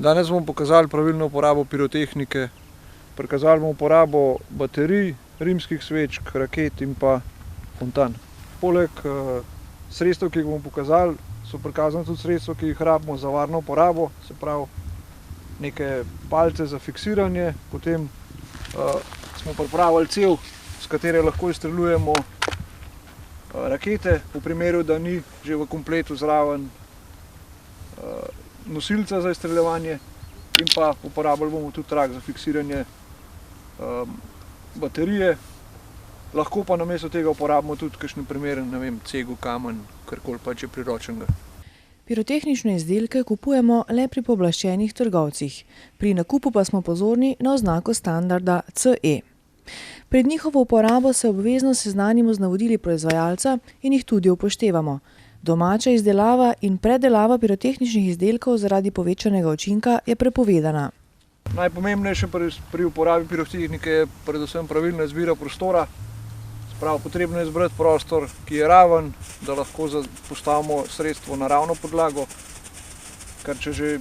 Danes bomo pokazali pravilno uporabo pirotehnike, prikazali bomo uporabo baterij, rimskih svečk, raket in pa fontan. Poleg sredstev, ki jih bomo pokazali, so prikazane tudi sredstva, ki jih rabimo za varno uporabo, se pravi neke palice za fiksiranje, potem smo pripravili cev, s katere lahko izstreljujemo rakete, v primeru, da ni že v kompletu zraven nosilca za izstreljevanje, in pa uporabljali bomo tudi trak za fiksiranje baterije. Lahko pa namesto tega uporabimo tudi kakšen primer, ne vem, cegel, kamen, karkoli pač je priročenega. Pirotehnične izdelke kupujemo le pri pooblaščenih trgovcih, pri nakupu pa smo pozorni na oznako standarda CE. Pred njihovo uporabo se obvezno seznanimo z navodili proizvajalca in jih tudi upoštevamo. Domača izdelava in predelava pirotehničnih izdelkov zaradi povečanega učinka je prepovedana. Najpomembnejše pri uporabi pirotehnike je predvsem pravilna izbira prostora. Prav, potrebno je izbrati prostor, ki je raven, da lahko postavimo sredstvo na ravno podlago, ker če že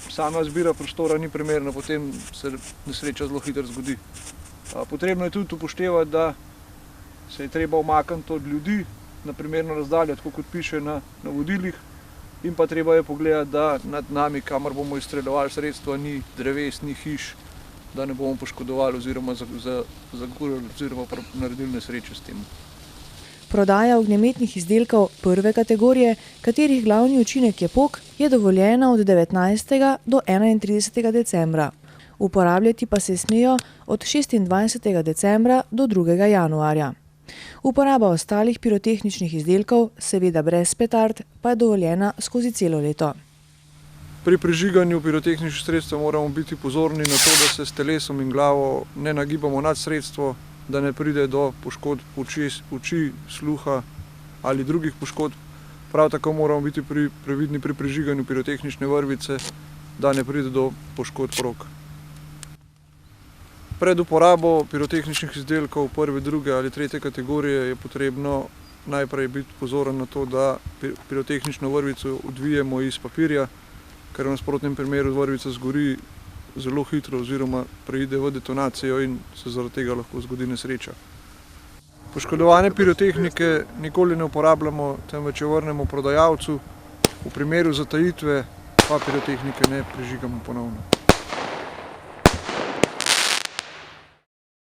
sama izbira prostora ni primerna, potem se nesreča zelo hitro zgodi. Potrebno je tudi upoštevati, da se je treba umakniti od ljudi na primerno razdaljo, tako kot piše na navodilih, in pa treba je pogledati, da nad nami, kamor bomo izstreljevali sredstva, ni dreves, ni hiš, da ne bomo poškodovali oziroma zagorili oziroma naredili nesreče s tem. Prodaja ognjemetnih izdelkov prve kategorije, katerih glavni učinek je pok, je dovoljena od 19. do 31. decembra. Uporabljati pa se smejo od 26. decembra do 2. januarja. Uporaba ostalih pirotehničnih izdelkov, seveda brez petard, pa je dovoljena skozi celo leto. Pri prižiganju pirotehničnih sredstev moramo biti pozorni na to, da se s telesom in glavo ne nagibamo nad sredstvo, da ne pride do poškodb oči, sluha ali drugih poškodb. Prav tako moramo biti previdni pri prižiganju pirotehnične vrvice, da ne pride do poškodb rok. Pred uporabo pirotehničnih izdelkov prve, druge ali tretje kategorije je potrebno najprej biti pozoren na to, da pirotehnično vrvico odvijemo iz papirja, ker v nasprotnem primeru vrvica zgori zelo hitro oziroma preide v detonacijo in se zaradi tega lahko zgodi nesreča. Poškodovane pirotehnike nikoli ne uporabljamo, temveč jo vrnemo prodajalcu, v primeru zatajitve pa pirotehnike ne prižigamo ponovno.